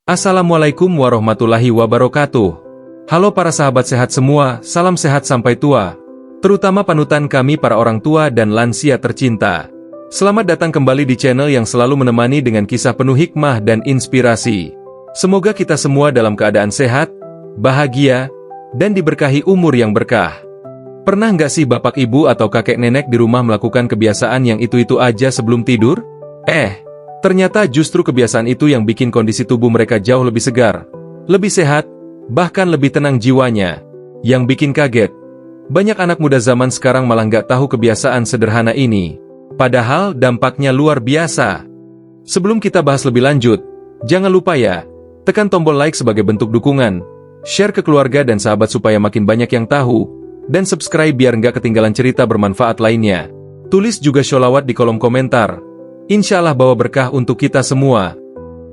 Assalamualaikum warahmatullahi wabarakatuh. Halo para sahabat sehat semua, salam sehat sampai tua. Terutama panutan kami para orang tua dan lansia tercinta. Selamat datang kembali di channel yang selalu menemani dengan kisah penuh hikmah dan inspirasi. Semoga kita semua dalam keadaan sehat, bahagia, dan diberkahi umur yang berkah. Pernah nggak sih bapak ibu atau kakek nenek di rumah melakukan kebiasaan yang itu-itu aja sebelum tidur? Ternyata justru kebiasaan itu yang bikin kondisi tubuh mereka jauh lebih segar, lebih sehat, bahkan lebih tenang jiwanya. Yang bikin kaget, banyak anak muda zaman sekarang malah nggak tahu kebiasaan sederhana ini. Padahal dampaknya luar biasa. Sebelum kita bahas lebih lanjut, jangan lupa ya, tekan tombol like sebagai bentuk dukungan, share ke keluarga dan sahabat supaya makin banyak yang tahu, dan subscribe biar nggak ketinggalan cerita bermanfaat lainnya. Tulis juga sholawat di kolom komentar. Insya Allah bawa berkah untuk kita semua.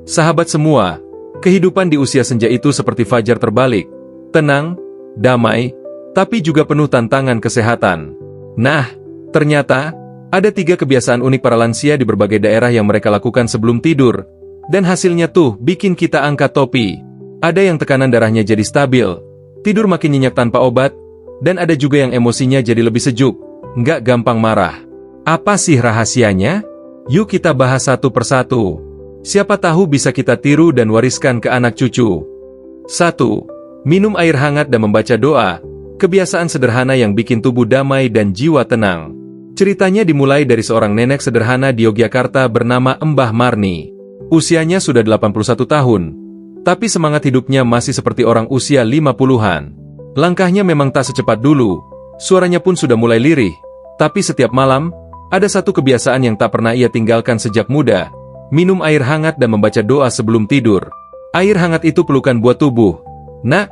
Sahabat semua, kehidupan di usia senja itu seperti fajar terbalik. Tenang, damai, tapi juga penuh tantangan kesehatan. Nah, ternyata, ada 3 kebiasaan unik para lansia di berbagai daerah yang mereka lakukan sebelum tidur. Dan hasilnya tuh bikin kita angkat topi. Ada yang tekanan darahnya jadi stabil, tidur makin nyenyak tanpa obat, dan ada juga yang emosinya jadi lebih sejuk, nggak gampang marah. Apa sih rahasianya? Yuk kita bahas satu persatu. Siapa tahu bisa kita tiru dan wariskan ke anak cucu. 1. Minum air hangat dan membaca doa. Kebiasaan sederhana yang bikin tubuh damai dan jiwa tenang. Ceritanya dimulai dari seorang nenek sederhana di Yogyakarta bernama Mbah Marni. Usianya sudah 81 tahun. Tapi semangat hidupnya masih seperti orang usia 50-an. Langkahnya memang tak secepat dulu. Suaranya pun sudah mulai lirih. Tapi setiap malam, ada satu kebiasaan yang tak pernah ia tinggalkan sejak muda, minum air hangat dan membaca doa sebelum tidur. Air hangat itu pelukan buat tubuh. Nak,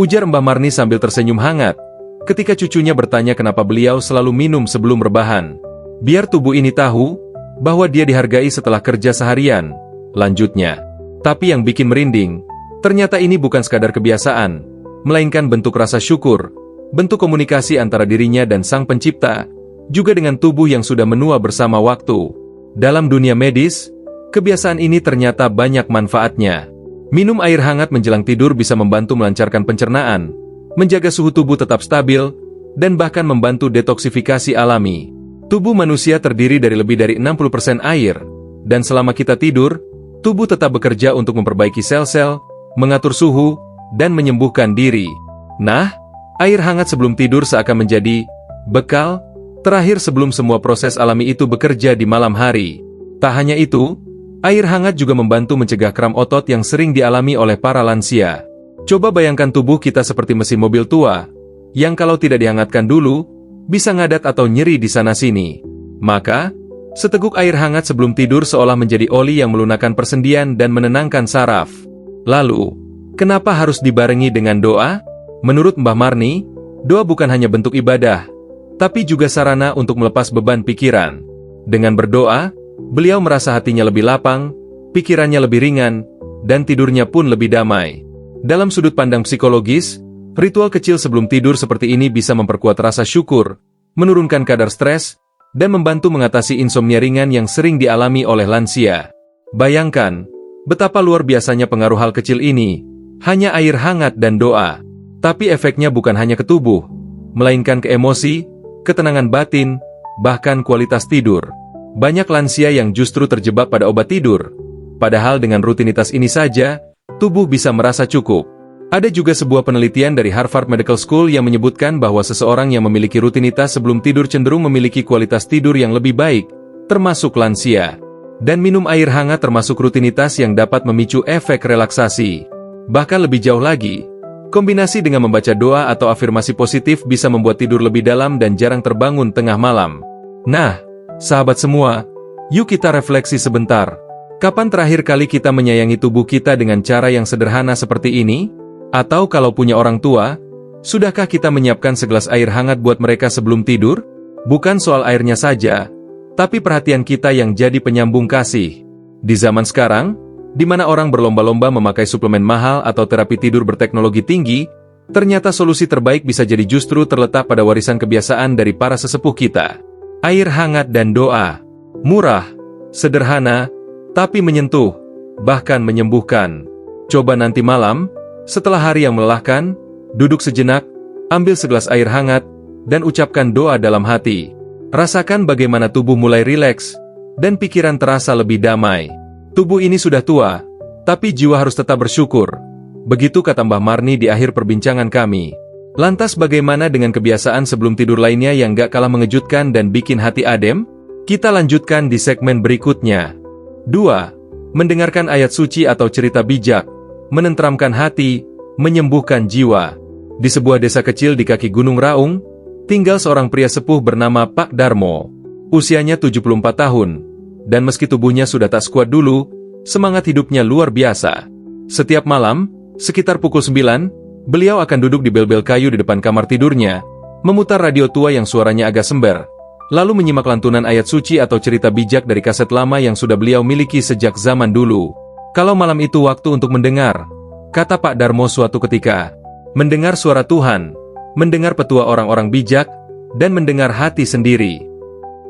ujar Mbah Marni sambil tersenyum hangat, ketika cucunya bertanya kenapa beliau selalu minum sebelum rebahan. Biar tubuh ini tahu, bahwa dia dihargai setelah kerja seharian, lanjutnya. Tapi yang bikin merinding, ternyata ini bukan sekadar kebiasaan, melainkan bentuk rasa syukur, bentuk komunikasi antara dirinya dan Sang Pencipta, juga dengan tubuh yang sudah menua bersama waktu. Dalam dunia medis, kebiasaan ini ternyata banyak manfaatnya. Minum air hangat menjelang tidur bisa membantu melancarkan pencernaan, menjaga suhu tubuh tetap stabil, dan bahkan membantu detoksifikasi alami. Tubuh manusia terdiri dari lebih dari 60% air, dan selama kita tidur, tubuh tetap bekerja untuk memperbaiki sel-sel, mengatur suhu, dan menyembuhkan diri. Nah, air hangat sebelum tidur seakan menjadi bekal terakhir sebelum semua proses alami itu bekerja di malam hari. Tak hanya itu, air hangat juga membantu mencegah kram otot yang sering dialami oleh para lansia. Coba bayangkan tubuh kita seperti mesin mobil tua, yang kalau tidak dihangatkan dulu, bisa ngadat atau nyeri di sana-sini. Maka, seteguk air hangat sebelum tidur seolah menjadi oli yang melunakkan persendian dan menenangkan saraf. Lalu, kenapa harus dibarengi dengan doa? Menurut Mbah Marni, doa bukan hanya bentuk ibadah, tapi juga sarana untuk melepas beban pikiran. Dengan berdoa, beliau merasa hatinya lebih lapang, pikirannya lebih ringan, dan tidurnya pun lebih damai. Dalam sudut pandang psikologis, ritual kecil sebelum tidur seperti ini bisa memperkuat rasa syukur, menurunkan kadar stres, dan membantu mengatasi insomnia ringan yang sering dialami oleh lansia. Bayangkan, betapa luar biasanya pengaruh hal kecil ini, hanya air hangat dan doa. Tapi efeknya bukan hanya ke tubuh, melainkan ke emosi, ketenangan batin, bahkan kualitas tidur. Banyak lansia yang justru terjebak pada obat tidur. Padahal dengan rutinitas ini saja, tubuh bisa merasa cukup. Ada juga sebuah penelitian dari Harvard Medical School yang menyebutkan bahwa seseorang yang memiliki rutinitas sebelum tidur cenderung memiliki kualitas tidur yang lebih baik, termasuk lansia. Dan minum air hangat termasuk rutinitas yang dapat memicu efek relaksasi. Bahkan lebih jauh lagi, kombinasi dengan membaca doa atau afirmasi positif bisa membuat tidur lebih dalam dan jarang terbangun tengah malam. Nah, sahabat semua, yuk kita refleksi sebentar. Kapan terakhir kali kita menyayangi tubuh kita dengan cara yang sederhana seperti ini? Atau kalau punya orang tua, sudahkah kita menyiapkan segelas air hangat buat mereka sebelum tidur? Bukan soal airnya saja, tapi perhatian kita yang jadi penyambung kasih. Di zaman sekarang, di mana orang berlomba-lomba memakai suplemen mahal atau terapi tidur berteknologi tinggi, ternyata solusi terbaik bisa jadi justru terletak pada warisan kebiasaan dari para sesepuh kita. Air hangat dan doa. Murah, sederhana, tapi menyentuh, bahkan menyembuhkan. Coba nanti malam, setelah hari yang melelahkan, duduk sejenak, ambil segelas air hangat, dan ucapkan doa dalam hati. Rasakan bagaimana tubuh mulai rileks, dan pikiran terasa lebih damai. Tubuh ini sudah tua, tapi jiwa harus tetap bersyukur. Begitu kata Mbah Marni di akhir perbincangan kami. Lantas bagaimana dengan kebiasaan sebelum tidur lainnya yang gak kalah mengejutkan dan bikin hati adem? Kita lanjutkan di segmen berikutnya. 2. Mendengarkan ayat suci atau cerita bijak, menenteramkan hati, menyembuhkan jiwa. Di sebuah desa kecil di kaki Gunung Raung, tinggal seorang pria sepuh bernama Pak Darmo. Usianya 74 tahun, dan meski tubuhnya sudah tak sekuat dulu, semangat hidupnya luar biasa. Setiap malam, sekitar pukul 9, beliau akan duduk di bel-bel kayu di depan kamar tidurnya, memutar radio tua yang suaranya agak sember, lalu menyimak lantunan ayat suci atau cerita bijak dari kaset lama yang sudah beliau miliki sejak zaman dulu. Kalau malam itu waktu untuk mendengar, kata Pak Darmo suatu ketika, mendengar suara Tuhan, mendengar petua orang-orang bijak, dan mendengar hati sendiri.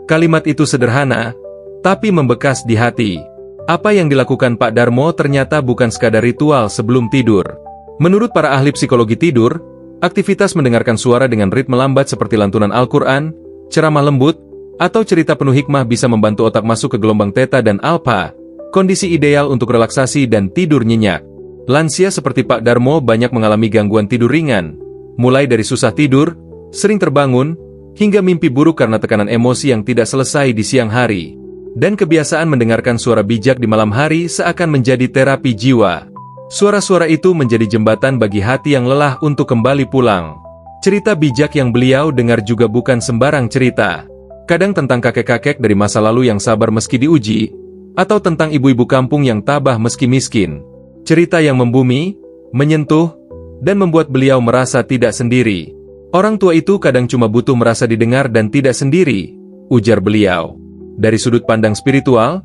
Kalimat itu sederhana, tapi membekas di hati. Apa yang dilakukan Pak Darmo ternyata bukan sekadar ritual sebelum tidur. Menurut para ahli psikologi tidur, aktivitas mendengarkan suara dengan ritme lambat seperti lantunan Al-Quran, ceramah lembut, atau cerita penuh hikmah bisa membantu otak masuk ke gelombang theta dan alpha, kondisi ideal untuk relaksasi dan tidur nyenyak. Lansia seperti Pak Darmo banyak mengalami gangguan tidur ringan, mulai dari susah tidur, sering terbangun, hingga mimpi buruk karena tekanan emosi yang tidak selesai di siang hari. Dan kebiasaan mendengarkan suara bijak di malam hari seakan menjadi terapi jiwa. Suara-suara itu menjadi jembatan bagi hati yang lelah untuk kembali pulang. Cerita bijak yang beliau dengar juga bukan sembarang cerita. Kadang tentang kakek-kakek dari masa lalu yang sabar meski diuji, atau tentang ibu-ibu kampung yang tabah meski miskin. Cerita yang membumi, menyentuh, dan membuat beliau merasa tidak sendiri. Orang tua itu kadang cuma butuh merasa didengar dan tidak sendiri, ujar beliau. Dari sudut pandang spiritual,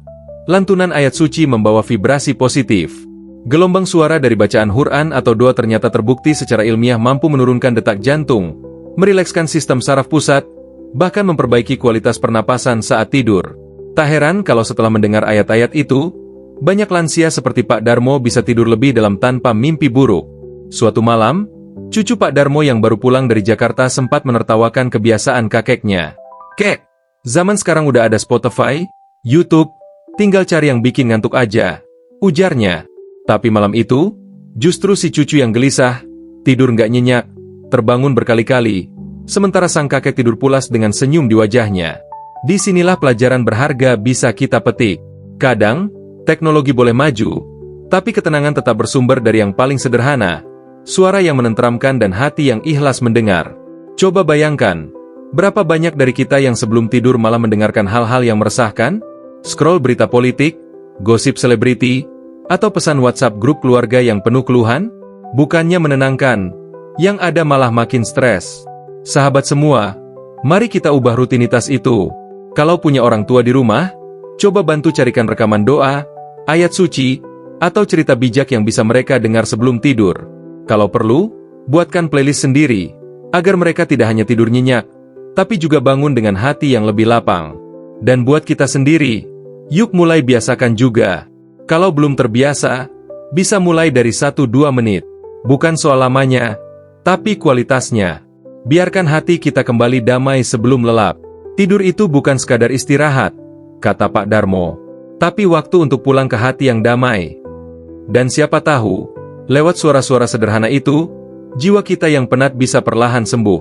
lantunan ayat suci membawa vibrasi positif. Gelombang suara dari bacaan Quran atau doa ternyata terbukti secara ilmiah mampu menurunkan detak jantung, merilekskan sistem saraf pusat, bahkan memperbaiki kualitas pernapasan saat tidur. Tak heran kalau setelah mendengar ayat-ayat itu, banyak lansia seperti Pak Darmo bisa tidur lebih dalam tanpa mimpi buruk. Suatu malam, cucu Pak Darmo yang baru pulang dari Jakarta sempat menertawakan kebiasaan kakeknya. "Kek, zaman sekarang udah ada Spotify, YouTube, tinggal cari yang bikin ngantuk aja," ujarnya. Tapi malam itu, justru si cucu yang gelisah, tidur nggak nyenyak, terbangun berkali-kali, sementara sang kakek tidur pulas dengan senyum di wajahnya. Disinilah pelajaran berharga bisa kita petik. Kadang, teknologi boleh maju, tapi ketenangan tetap bersumber dari yang paling sederhana, suara yang menenteramkan dan hati yang ikhlas mendengar. Coba bayangkan, berapa banyak dari kita yang sebelum tidur malah mendengarkan hal-hal yang meresahkan? Scroll berita politik, gosip selebriti, atau pesan WhatsApp grup keluarga yang penuh keluhan? Bukannya menenangkan, yang ada malah makin stres. Sahabat semua, mari kita ubah rutinitas itu. Kalau punya orang tua di rumah, coba bantu carikan rekaman doa, ayat suci, atau cerita bijak yang bisa mereka dengar sebelum tidur. Kalau perlu, buatkan playlist sendiri, agar mereka tidak hanya tidur nyenyak, tapi juga bangun dengan hati yang lebih lapang. Dan buat kita sendiri, yuk mulai biasakan juga. Kalau belum terbiasa, bisa mulai dari 1-2 menit. Bukan soal lamanya, tapi kualitasnya. Biarkan hati kita kembali damai sebelum lelap. Tidur itu bukan sekadar istirahat, kata Pak Darmo, tapi waktu untuk pulang ke hati yang damai. Dan siapa tahu, lewat suara-suara sederhana itu, jiwa kita yang penat bisa perlahan sembuh.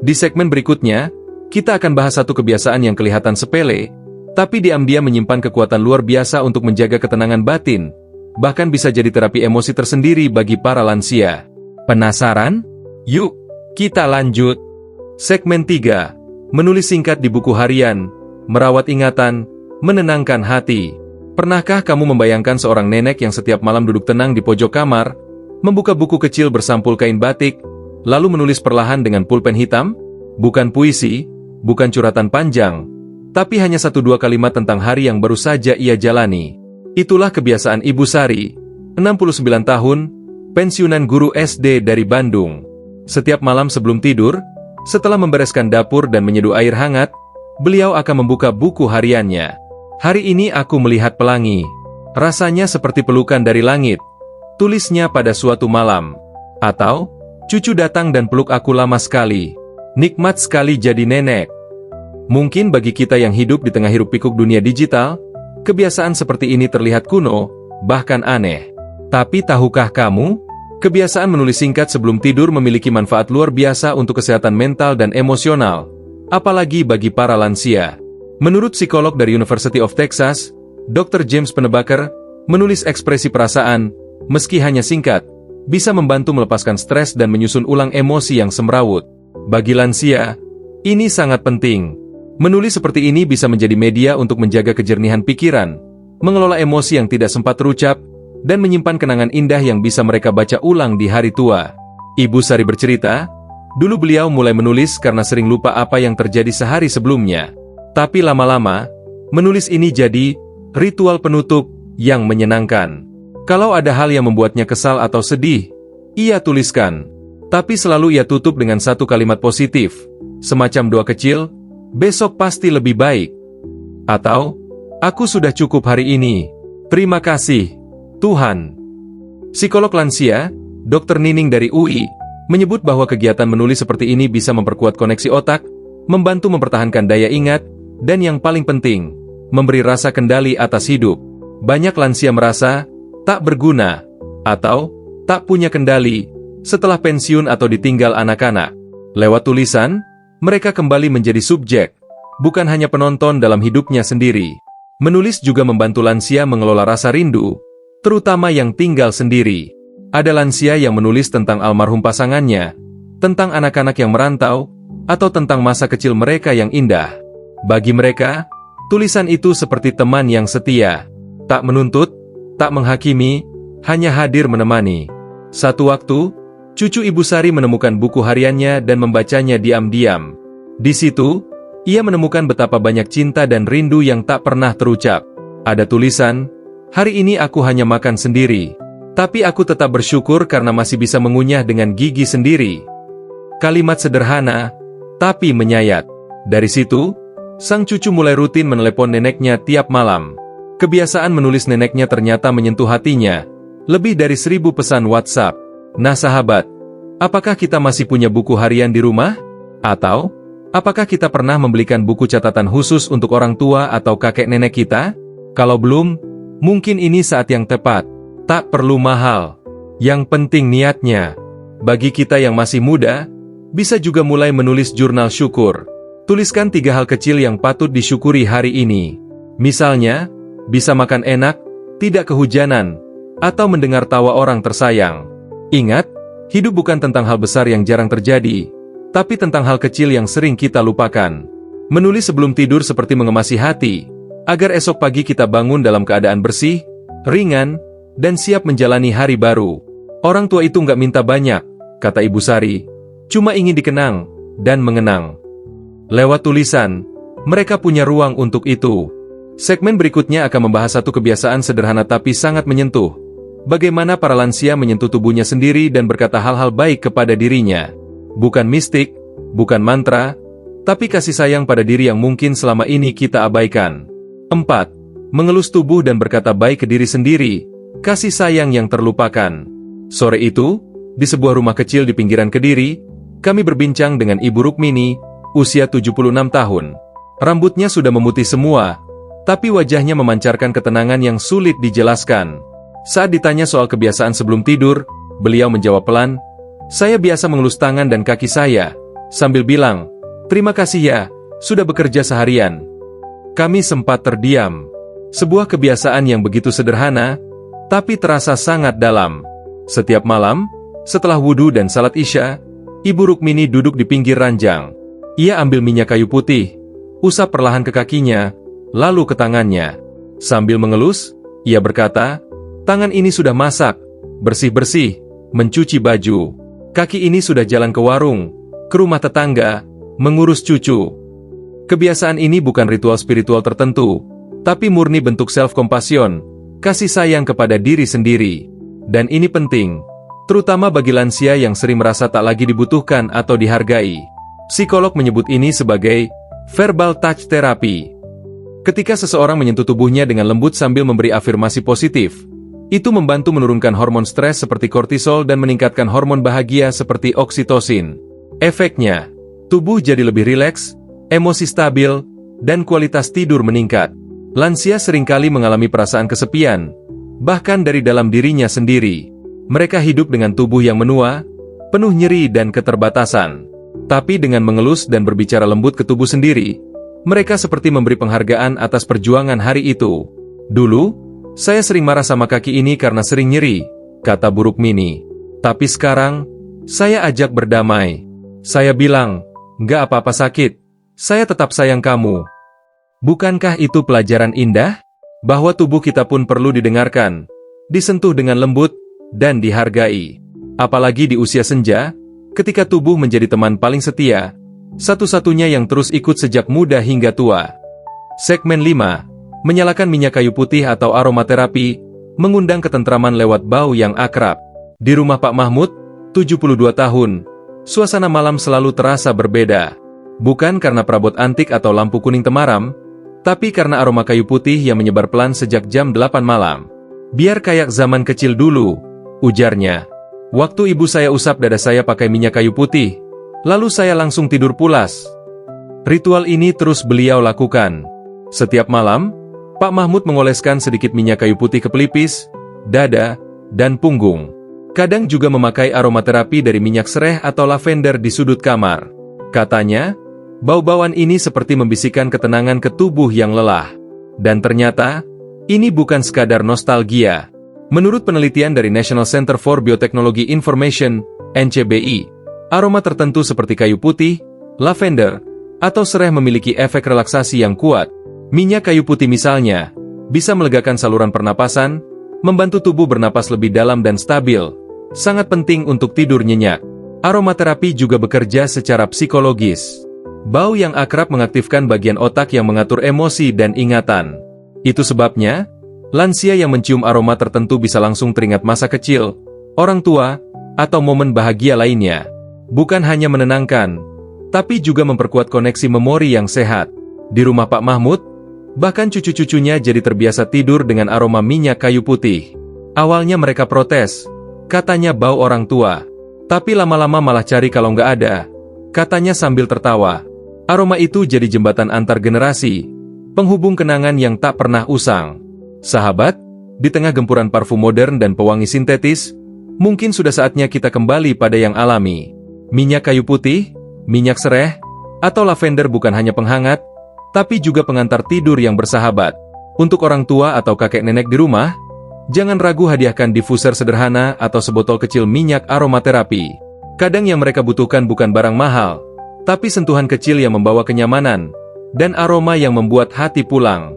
Di segmen berikutnya, kita akan bahas satu kebiasaan yang kelihatan sepele, tapi diam-diam menyimpan kekuatan luar biasa untuk menjaga ketenangan batin, bahkan bisa jadi terapi emosi tersendiri bagi para lansia. Penasaran? Yuk, kita lanjut. Segmen 3. Menulis singkat di buku harian, merawat ingatan, menenangkan hati. Pernahkah kamu membayangkan seorang nenek yang setiap malam duduk tenang di pojok kamar, membuka buku kecil bersampul kain batik, lalu menulis perlahan dengan pulpen hitam? Bukan puisi, bukan curhatan panjang, tapi hanya 1-2 kalimat tentang hari yang baru saja ia jalani. Itulah kebiasaan Ibu Sari, 69 tahun, pensiunan guru SD dari Bandung. Setiap malam sebelum tidur, setelah membereskan dapur dan menyeduh air hangat, beliau akan membuka buku hariannya. Hari ini aku melihat pelangi. Rasanya seperti pelukan dari langit. tulisnya pada suatu malam. Atau, cucu datang dan peluk aku lama sekali. Nikmat sekali jadi nenek. Mungkin bagi kita yang hidup di tengah hiruk-pikuk dunia digital, kebiasaan seperti ini terlihat kuno, bahkan aneh. Tapi tahukah kamu, kebiasaan menulis singkat sebelum tidur memiliki manfaat luar biasa untuk kesehatan mental dan emosional, apalagi bagi para lansia. Menurut psikolog dari University of Texas, Dr. James Pennebaker, menulis ekspresi perasaan, meski hanya singkat, bisa membantu melepaskan stres dan menyusun ulang emosi yang semrawut. Bagi lansia, ini sangat penting. Menulis seperti ini bisa menjadi media untuk menjaga kejernihan pikiran, mengelola emosi yang tidak sempat terucap, dan menyimpan kenangan indah yang bisa mereka baca ulang di hari tua. Ibu Sari bercerita, dulu beliau mulai menulis karena sering lupa apa yang terjadi sehari sebelumnya. Tapi lama-lama, menulis ini jadi ritual penutup yang menyenangkan. Kalau ada hal yang membuatnya kesal atau sedih, ia tuliskan. Tapi selalu ia tutup dengan satu kalimat positif, semacam doa kecil, besok pasti lebih baik. Atau, aku sudah cukup hari ini. Terima kasih, Tuhan. Psikolog lansia, Dr. Nining dari UI, menyebut bahwa kegiatan menulis seperti ini bisa memperkuat koneksi otak, membantu mempertahankan daya ingat, dan yang paling penting, memberi rasa kendali atas hidup. Banyak lansia merasa tak berguna, atau tak punya kendali, setelah pensiun atau ditinggal anak-anak. Lewat tulisan, mereka kembali menjadi subjek, bukan hanya penonton dalam hidupnya sendiri. Menulis juga membantu lansia mengelola rasa rindu, terutama yang tinggal sendiri. Ada lansia yang menulis tentang almarhum pasangannya, tentang anak-anak yang merantau, atau tentang masa kecil mereka yang indah. Bagi mereka, tulisan itu seperti teman yang setia, tak menuntut, tak menghakimi, hanya hadir menemani. Satu waktu, cucu Ibu Sari menemukan buku hariannya dan membacanya diam-diam. Di situ, ia menemukan betapa banyak cinta dan rindu yang tak pernah terucap. Ada tulisan, hari ini aku hanya makan sendiri, tapi aku tetap bersyukur karena masih bisa mengunyah dengan gigi sendiri. Kalimat sederhana, tapi menyayat. Dari situ, sang cucu mulai rutin menelepon neneknya tiap malam. Kebiasaan menulis neneknya ternyata menyentuh hatinya, lebih dari 1000 pesan WhatsApp. Nah sahabat, apakah kita masih punya buku harian di rumah? Atau, apakah kita pernah membelikan buku catatan khusus untuk orang tua atau kakek nenek kita? Kalau belum, mungkin ini saat yang tepat. Tak perlu mahal. Yang penting niatnya. Bagi kita yang masih muda, bisa juga mulai menulis jurnal syukur. Tuliskan 3 hal kecil yang patut disyukuri hari ini. Misalnya, bisa makan enak, tidak kehujanan, atau mendengar tawa orang tersayang. Ingat, hidup bukan tentang hal besar yang jarang terjadi, tapi tentang hal kecil yang sering kita lupakan. Menulis sebelum tidur seperti mengemasi hati, agar esok pagi kita bangun dalam keadaan bersih, ringan, dan siap menjalani hari baru. Orang tua itu nggak minta banyak, kata Ibu Sari, cuma ingin dikenang dan mengenang. Lewat tulisan, mereka punya ruang untuk itu. Segmen berikutnya akan membahas satu kebiasaan sederhana tapi sangat menyentuh. Bagaimana para lansia menyentuh tubuhnya sendiri dan berkata hal-hal baik kepada dirinya. Bukan mistik, bukan mantra, tapi kasih sayang pada diri yang mungkin selama ini kita abaikan. 4. Mengelus tubuh dan berkata baik ke diri sendiri, kasih sayang yang terlupakan. Sore itu, di sebuah rumah kecil di pinggiran Kediri, kami berbincang dengan Ibu Rukmini, usia 76 tahun. Rambutnya sudah memutih semua, tapi wajahnya memancarkan ketenangan yang sulit dijelaskan. Saat ditanya soal kebiasaan sebelum tidur, beliau menjawab pelan, "Saya biasa mengelus tangan dan kaki saya," sambil bilang, "Terima kasih ya, sudah bekerja seharian." Kami sempat terdiam. Sebuah kebiasaan yang begitu sederhana, tapi terasa sangat dalam. Setiap malam, setelah wudhu dan salat Isya, Ibu Rukmini duduk di pinggir ranjang. Ia ambil minyak kayu putih, usap perlahan ke kakinya, lalu ke tangannya. Sambil mengelus, ia berkata, "Tangan ini sudah masak, bersih-bersih, mencuci baju. Kaki ini sudah jalan ke warung, ke rumah tetangga, mengurus cucu." Kebiasaan ini bukan ritual spiritual tertentu, tapi murni bentuk self-compassion, kasih sayang kepada diri sendiri. Dan ini penting, terutama bagi lansia yang sering merasa tak lagi dibutuhkan atau dihargai. Psikolog menyebut ini sebagai verbal touch therapy. Ketika seseorang menyentuh tubuhnya dengan lembut sambil memberi afirmasi positif, Itu membantu menurunkan hormon stres seperti kortisol dan meningkatkan hormon bahagia seperti oksitosin. Efeknya, tubuh jadi lebih rileks, emosi stabil, dan kualitas tidur meningkat. Lansia seringkali mengalami perasaan kesepian, bahkan dari dalam dirinya sendiri. Mereka hidup dengan tubuh yang menua, penuh nyeri dan keterbatasan. Tapi dengan mengelus dan berbicara lembut ke tubuh sendiri, mereka seperti memberi penghargaan atas perjuangan hari itu. Dulu, saya sering marah sama kaki ini karena sering nyeri, kata buruk Mini. Tapi sekarang, saya ajak berdamai. Saya bilang, nggak apa-apa sakit, saya tetap sayang kamu. Bukankah itu pelajaran indah? Bahwa tubuh kita pun perlu didengarkan, disentuh dengan lembut, dan dihargai. Apalagi di usia senja, ketika tubuh menjadi teman paling setia, satu-satunya yang terus ikut sejak muda hingga tua. Segmen 5. Menyalakan minyak kayu putih atau aromaterapi, mengundang ketentraman lewat bau yang akrab. Di rumah Pak Mahmud, 72 tahun, suasana malam selalu terasa berbeda. Bukan karena perabot antik atau lampu kuning temaram, tapi karena aroma kayu putih yang menyebar pelan sejak jam 8 malam. Biar kayak zaman kecil dulu, ujarnya. Waktu ibu saya usap dada saya pakai minyak kayu putih, lalu saya langsung tidur pulas. Ritual ini terus beliau lakukan. Setiap malam, Pak Mahmud mengoleskan sedikit minyak kayu putih ke pelipis, dada, dan punggung. Kadang juga memakai aromaterapi dari minyak sereh atau lavender di sudut kamar. Katanya, bau-bauan ini seperti membisikkan ketenangan ke tubuh yang lelah. Dan ternyata, ini bukan sekadar nostalgia. Menurut penelitian dari National Center for Biotechnology Information, NCBI, aroma tertentu seperti kayu putih, lavender, atau sereh memiliki efek relaksasi yang kuat. Minyak kayu putih misalnya, bisa melegakan saluran pernapasan, membantu tubuh bernapas lebih dalam dan stabil, sangat penting untuk tidur nyenyak. Aromaterapi juga bekerja secara psikologis. Bau yang akrab mengaktifkan bagian otak yang mengatur emosi dan ingatan. Itu sebabnya, lansia yang mencium aroma tertentu bisa langsung teringat masa kecil, orang tua, atau momen bahagia lainnya. Bukan hanya menenangkan, tapi juga memperkuat koneksi memori yang sehat. Di rumah Pak Mahmud, bahkan cucu-cucunya jadi terbiasa tidur dengan aroma minyak kayu putih. Awalnya mereka protes, katanya bau orang tua. Tapi lama-lama malah cari kalau nggak ada, katanya sambil tertawa. Aroma itu jadi jembatan antar generasi, penghubung kenangan yang tak pernah usang. Sahabat, di tengah gempuran parfum modern dan pewangi sintetis, mungkin sudah saatnya kita kembali pada yang alami. Minyak kayu putih, minyak sereh, atau lavender bukan hanya penghangat, tapi juga pengantar tidur yang bersahabat. Untuk orang tua atau kakek nenek di rumah, jangan ragu hadiahkan diffuser sederhana atau sebotol kecil minyak aromaterapi. Kadang yang mereka butuhkan bukan barang mahal, tapi sentuhan kecil yang membawa kenyamanan, dan aroma yang membuat hati pulang.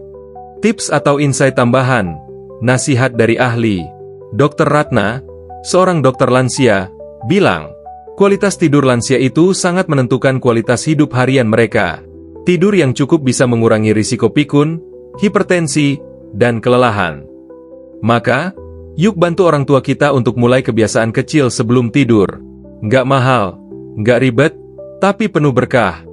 Tips atau insight tambahan, nasihat dari ahli. Dr. Ratna, seorang dokter lansia, bilang, kualitas tidur lansia itu sangat menentukan kualitas hidup harian mereka. Tidur yang cukup bisa mengurangi risiko pikun, hipertensi, dan kelelahan. Maka, yuk bantu orang tua kita untuk mulai kebiasaan kecil sebelum tidur. Nggak mahal, nggak ribet, tapi penuh berkah.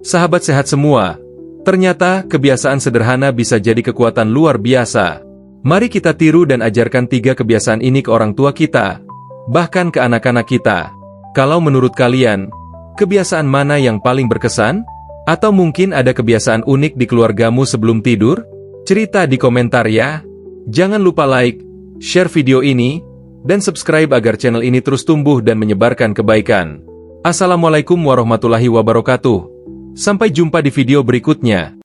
Sahabat sehat semua, ternyata kebiasaan sederhana bisa jadi kekuatan luar biasa. Mari kita tiru dan ajarkan 3 kebiasaan ini ke orang tua kita, bahkan ke anak-anak kita. Kalau menurut kalian, kebiasaan mana yang paling berkesan? Atau mungkin ada kebiasaan unik di keluargamu sebelum tidur? Cerita di komentar ya. Jangan lupa like, share video ini, dan subscribe agar channel ini terus tumbuh dan menyebarkan kebaikan. Assalamualaikum warahmatullahi wabarakatuh. Sampai jumpa di video berikutnya.